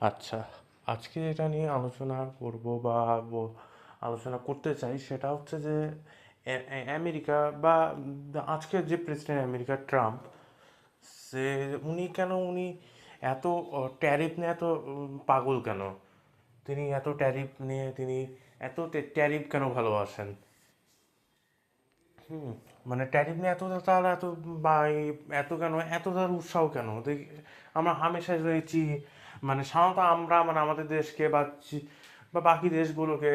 আচ্ছা, আজকে যেটা নিয়ে আলোচনা করব বা আলোচনা করতে চাই সেটা হচ্ছে যে আমেরিকা বা আজকের যে প্রেসিডেন্ট আমেরিকার ট্রাম্প, সে উনি এত ট্যারিফ নিয়ে এত পাগল কেন? তিনি এত ট্যারিফ নিয়ে তিনি এত ট্যারিফ কেন ভালোবাসেন? হুম, মানে ট্যারিফ নিয়ে এত তার এত বা এত কেন এত তার উৎসাহ কেন আমরা হামেশা রয়েছি। মানে সাধারণত আমরা মানে আমাদের দেশকে বা বাকি দেশগুলোকে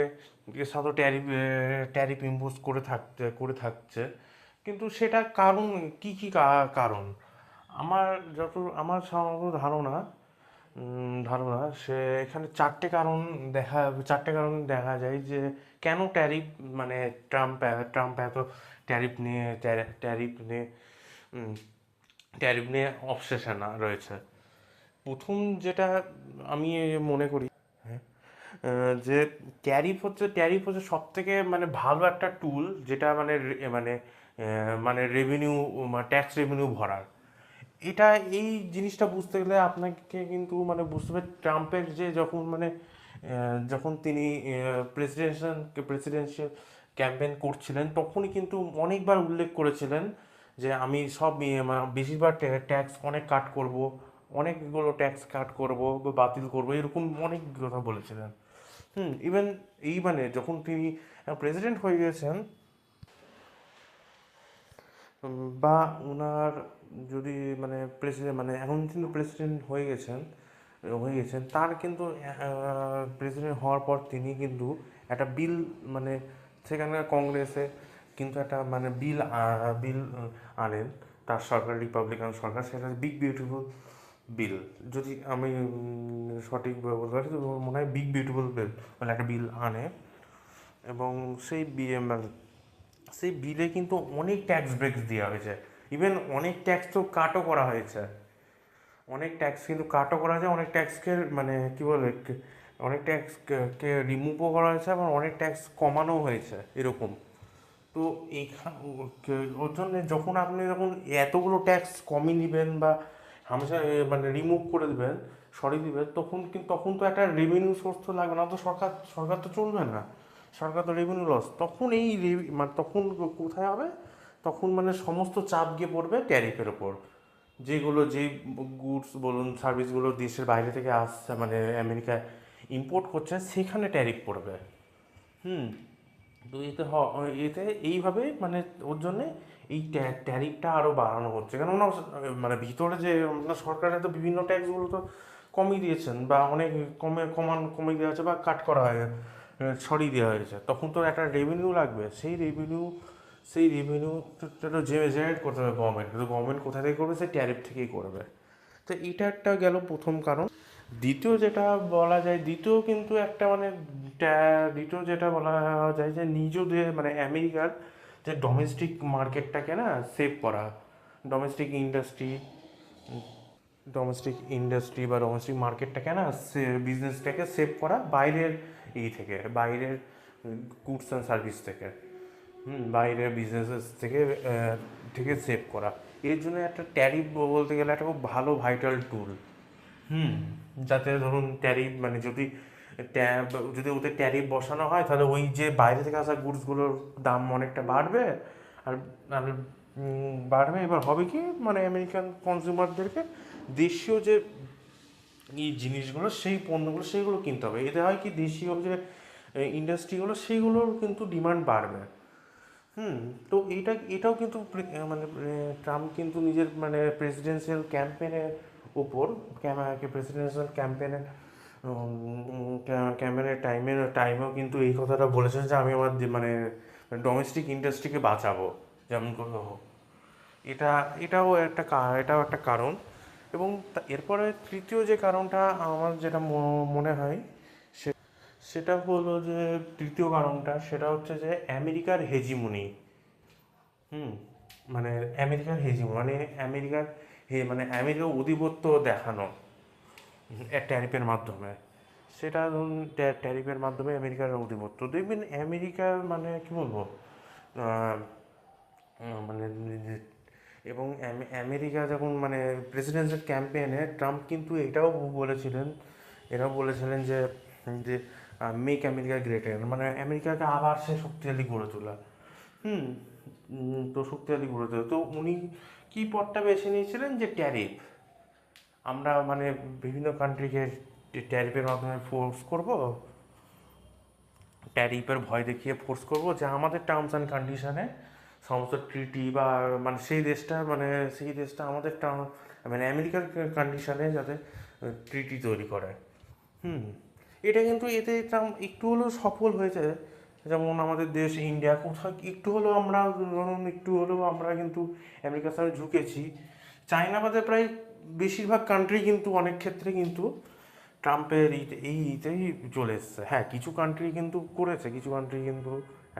সাধারণত ট্যারিফ ইম্পোজ করে থাকছে, কিন্তু সেটা কারণ কারণ আমার যত আমার সাধারণত ধারণা সে এখানে চারটে কারণ দেখা যায় যে কেন ট্যারিফ মানে ট্রাম্প এত ট্যারিফ নিয়ে ট্যারিফ নিয়ে ট্যারিফ নিয়ে অবসেশন রয়েছে। প্রথম যেটা আমি মনে করি, হ্যাঁ, যে ট্যারিফ হচ্ছে সব থেকে মানে ভালো একটা টুল, যেটা মানে রেভিনিউ, ট্যাক্স রেভিনিউ ভরার। এটা এই জিনিসটা বুঝতে গেলে আপনাকে কিন্তু মানে বুঝতে হবে ট্রাম্পের যে যখন তিনি প্রেসিডেন্সিয়াল ক্যাম্পেইন করছিলেন, তখনই কিন্তু অনেকবার উল্লেখ করেছিলেন যে আমি বেশিরভাগ ট্যাক্স অনেক কাট করব, অনেকগুলো ট্যাক্স কাট করব বা বাতিল করব, এরকম অনেক কথা বলেছিলেন। ইভেন মানে যখন তিনি প্রেসিডেন্ট হয়ে গেছেন, বা ওনার যদি মানে প্রেসিডেন্ট মানে এখন কিন্তু প্রেসিডেন্ট হয়ে গেছেন তার কিন্তু প্রেসিডেন্ট হওয়ার পর তিনি কিন্তু একটা বিল, মানে সেখানকার কংগ্রেসে কিন্তু একটা মানে বিল আনেন। তার সরকার, রিপাবলিকান সরকার, সেটা বিগ বিউটিফুল বিল। যদি আমি সঠিকভাবে বলতে পারি তো মনে হয় বিগ বিউটিফুল বিল বলে একটা বিল আনে। এবং সেই সেই বিলে কিন্তু অনেক ট্যাক্স ব্রেকস দেওয়া হয়েছে। ইভেন অনেক ট্যাক্স তো কাটও করা হয়েছে। অনেক ট্যাক্স কিন্তু কাটও করা হয়েছে, অনেক ট্যাক্সকে মানে কী বলে অনেক ট্যাক্সকে রিমুভও করা হয়েছে, আবার অনেক ট্যাক্স কমানো হয়েছে এরকম। তো এইখান ওর জন্য যখন এতগুলো ট্যাক্স কমিয়ে নেবেন বা হামেশা মানে রিমুভ করে দেবেন, সরিয়ে দিবেন, তখন তো একটা রেভিনিউ সোর্স তো লাগবে, না তো সরকার তো চলবে না। সরকার তো রেভিনিউ লস, তখন মানে তখন কোথায় হবে? তখন মানে সমস্ত চাপ গিয়ে পড়বে ট্যারিফের ওপর। যেই গুডস বলুন, সার্ভিসগুলো দেশের বাইরে থেকে আসছে মানে আমেরিকা ইম্পোর্ট করছে, সেখানে ট্যারিফ পড়বে। হুম তো এতে এইভাবে মানে ওর জন্যে এই ট্যারিফটা আরও বাড়ানো হচ্ছে, কেননা মানে ভিতরে যে আপনার সরকারের তো বিভিন্ন ট্যাক্সগুলো তো কমিয়ে দিয়েছেন বা অনেক কমিয়ে দেওয়া হয়েছে বা কাট করা হয়, সরিয়ে দেওয়া হয়েছে, তখন তো একটা রেভিনিউ লাগবে। সেই রেভিনিউটা তো জেনারেট করতে হবে গভর্নমেন্ট, কিন্তু গভর্নমেন্ট কোথা থেকে করবে? সেই ট্যারিফ থেকেই করবে। তো এটা একটা গেল প্রথম কারণ। দ্বিতীয় যেটা বলা যায়, দ্বিতীয় যেটা বলা যায় যে নিজেদের মানে আমেরিকার যে মার্কেটটাকে না সেভ করা, ডোমেস্টিক ইন্ডাস্ট্রি ডোমেস্টিক বা ডোমেস্টিক মার্কেটটাকে না বিজনেসটাকে সেভ করা বাইরের গুডস অ্যান্ড সার্ভিস থেকে, বাইরের বিজনেসেস থেকে সেভ করা। এর জন্য একটা ট্যারিফ বলতে গেলে একটা খুব ভালো ভাইটাল টুল। হুম যাতে ধরুন ট্যারিফ মানে যদি ওদের ট্যারিফ বসানো হয়, তাহলে ওই যে বাইরে থেকে আসা গুডসগুলোর দাম অনেকটা বাড়বে। আর আর বাড়বে, এবার হবে কি মানে আমেরিকান কনজিউমারদেরকে দেশীয় যে এই জিনিসগুলো, সেই পণ্যগুলো সেইগুলো কিনতে হবে। এতে হয় কি, দেশীয় যে ইন্ডাস্ট্রিগুলো সেইগুলোর কিন্তু ডিমান্ড বাড়বে। হুম তো এটাও কিন্তু ট্রাম্প কিন্তু নিজের মানে প্রেসিডেন্সিয়াল ক্যাম্পেনের ওপর প্রেসিডেন্সিয়াল ক্যাম্পেনের টাইমেও কিন্তু এই কথাটা বলেছেন যে আমি আমার মানে ডোমেস্টিক ইন্ডাস্ট্রিকে বাঁচাবো যেমন করে হোক। এটা এটাও একটা কারণ। এবং এরপরে তৃতীয় যে কারণটা আমার যেটা মনে হয়, সেটা হলো যে তৃতীয় কারণটা সেটা হচ্ছে যে আমেরিকার হেজিমনি। হুম মানে আমেরিকার হেজিমনি মানে আমেরিকার আধিপত্য দেখানো ট্যারিফের মাধ্যমে। সেটা ধরুন ট্যারিফের মাধ্যমে আমেরিকার আধিপত্য দেখবেন। আমেরিকার মানে কি বলবো, আহ, মানে এবং আমেরিকা যখন মানে প্রেসিডেন্সিয়াল ক্যাম্পেইনে ট্রাম্প কিন্তু এটাও বলেছিলেন এরাও বলেছিলেন যে যে মেক আমেরিকা গ্রেট এগেন, মানে আমেরিকাকে আবার সে শক্তিশালী গড়ে তোলা। হুম। তো শক্তিশালী গড়ে তোলা, তো উনি কি পথটা বেছে নিয়েছিলেন যে ট্যারিফ। আমরা মানে বিভিন্ন কান্ট্রিকে ট্যারিফের মাধ্যমে ফোর্স করব, ট্যারিফের ভয় দেখিয়ে ফোর্স করব যে আমাদের টার্মস অ্যান্ড কন্ডিশনে সমস্ত ট্রিটি বা মানে সেই দেশটা আমাদের টার্ম মানে আমেরিকার কন্ডিশনে যাতে ট্রিটি তৈরি করে। হুম। এটা কিন্তু এতে একটু হলেও সফল হয়েছে। যেমন আমাদের দেশ ইন্ডিয়া কোথাও একটু হলেও আমরা, ধরুন একটু হলেও আমরা কিন্তু আমেরিকার সাথে ঝুঁকেছি। চায়না বাদে প্রায় বেশিরভাগ কান্ট্রি কিন্তু অনেক ক্ষেত্রে কিন্তু ট্রাম্পের ইতেই চলে এসছে। হ্যাঁ, কিছু কান্ট্রি কিন্তু করেছে, কিছু কান্ট্রি কিন্তু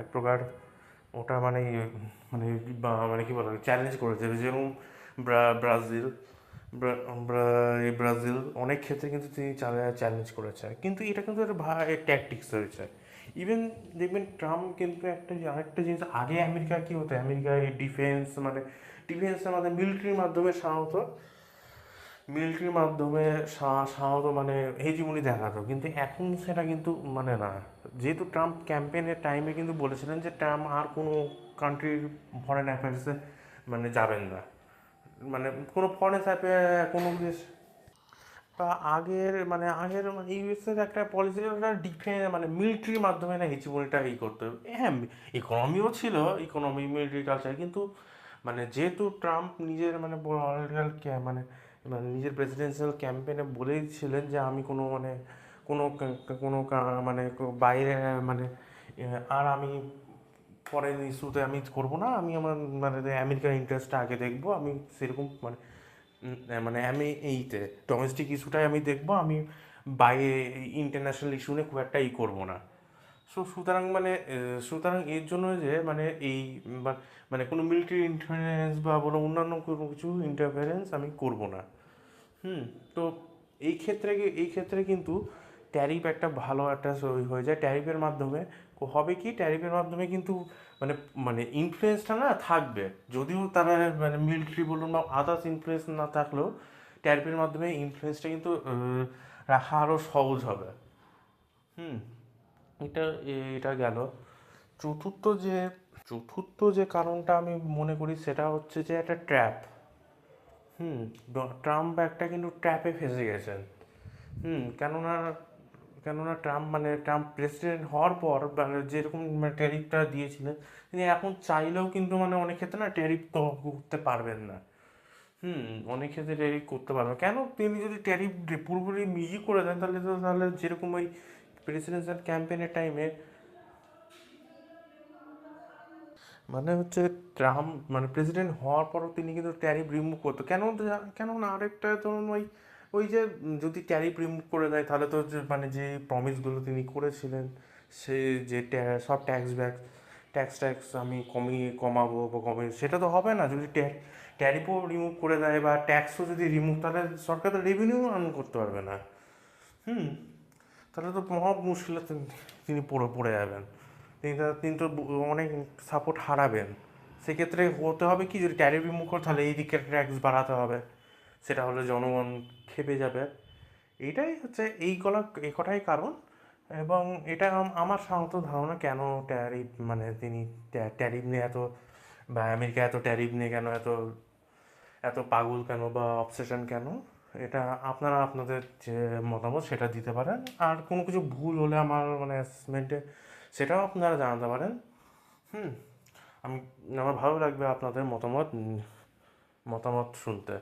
এক প্রকার ওটা মানে মানে মানে কি বলে চ্যালেঞ্জ করেছে, যেরকম ব্রাজিল। এই ব্রাজিল অনেক ক্ষেত্রে কিন্তু তিনি চ্যালেঞ্জ করেছে, কিন্তু এটা কিন্তু একটা ট্যাকটিক্স হয়েছে। ইভেন দেখবেন ট্রাম্প কিন্তু আরেকটা জিনিস, আগে আমেরিকা কী হতো, আমেরিকা এই ডিফেন্সের মাধ্যমে মিলিটারির মাধ্যমে সাধারণত মানে হেজিমনি দেখাতো, কিন্তু এখন সেটা কিন্তু মানে না। যেহেতু ট্রাম্প ক্যাম্পেইনের টাইমে কিন্তু বলেছিলেন যে ট্রাম্প আর কোনো কান্ট্রির ফরেন অ্যাফেয়ার্সে মানে যাবেন না, মানে কোনো ফরেন কোনো দেশ বা আগের ইউএসের একটা পলিসি, ওটা ডিফেন্স মানে মিলিটারির মাধ্যমে না হেজিমনিটা করতে হবে। হ্যাঁ, ইকোনমিও ছিল, ইকোনমি মিলিটারি কালচার, কিন্তু মানে যেহেতু ট্রাম্প নিজের মানে পলিটিক্যাল মানে মানে নিজের প্রেসিডেন্সিয়াল ক্যাম্পেইনে বলেইছিলেন যে আমি কোনো মানে বাইরে মানে আর আমি ফরেন ইস্যুতে আমি করবো না, আমি আমার মানে আমেরিকার ইন্টারেস্টটা আগে দেখবো, আমি সেরকম মানে মানে আমি ডোমেস্টিক ইস্যুটাই আমি দেখবো, আমি বাইরে ইন্টারন্যাশনাল ইস্যু নিয়ে খুব একটা করবো না। সুতরাং এর জন্য যে মানে মানে কোনো মিলিটারি ইন্টারফারেন্স বা অন্যান্য কোনো কিছু ইন্টারফারেন্স আমি করব না। হুম। তো এই ক্ষেত্রে কিন্তু ট্যারিফ একটা ভালো একটা হয়ে যায়। ট্যারিফের মাধ্যমে কিন্তু মানে মানে ইনফ্লুয়েন্সটা না থাকবে, যদিও তারা মানে মিলিটারি বলুন বা আদার্স ইনফ্লুয়েন্স না থাকলেও ট্যারিফের মাধ্যমে ইনফ্লুয়েন্সটা কিন্তু রাখা আরও সহজ হবে। হুম। এটা এটা গেল। চতুর্থ যে চতুর্থ যে কারণটা আমি মনে করি সেটা হচ্ছে যে একটা ট্র্যাপ। হুম। ট্রাম্প একটা কিন্তু ট্র্যাপে ফেঁসে গেছেন। হুম। কেননা ট্রাম্প প্রেসিডেন্ট হওয়ার পর মানে যেরকম ট্যারিফটা দিয়েছিলেন, তিনি এখন চাইলেও কিন্তু মানে অনেক ক্ষেত্রে না ট্যারিফ তো করতে পারবেন না। হুম। অনেক ক্ষেত্রে ট্যারিফ করতে পারবেন না। কেন, তিনি যদি ট্যারিফ পুরোপুরি ইজি করে দেন তাহলে যেরকম ওই প্রেসিডেন্সিয়াল ক্যাম্পেইনের টাইমে মানে হচ্ছে ট্রাম্প মানে প্রেসিডেন্ট হওয়ার পরও তিনি কিন্তু ট্যারিফ রিমুভ করতো। কেন না আরেকটা ধরুন ওই ওই যে যদি ট্যারিফ রিমুভ করে দেয় তাহলে তো মানে যে প্রমিসগুলো তিনি করেছিলেন, সে যে সব ট্যাক্স আমি কমাবো বা কমিয়ে, সেটা তো হবে না যদি ট্যারিফও রিমুভ করে দেয় বা ট্যাক্সও যদি রিমুভ, তাহলে সরকার তো রেভিনিউ আর্ন করতে পারবে না। হুম। তাহলে তো মহা মুশকিলে তিনি পড়ে যাবেন। তিনি তো অনেক সাপোর্ট হারাবেন। সেক্ষেত্রে হতে হবে কি, যদি ট্যারিফ রিমুভ করে তাহলে এই দিকে ট্যাক্স বাড়াতে হবে, সেটা হলে জনগণ খেপে যাবে। এই কটাই কারণ। এবং এটা আমার সাধারণত ধারণা কেন ট্যারিফ মানে তিনি ট্যারিফ নিয়ে এত, বা আমেরিকা এত ট্যারিফ নিয়ে কেন এত এত পাগল কেন বা অবসেশন কেন, এটা আপনারা আপনাদের যে মতামত সেটা দিতে পারেন। আর কোনো কিছু ভুল হলে আমার মানে অ্যাসেসমেন্টে সেটাও আপনারা জানাতে পারেন। হুম। আমি আমার ভালো লাগবে আপনাদের মতামত শুনতে।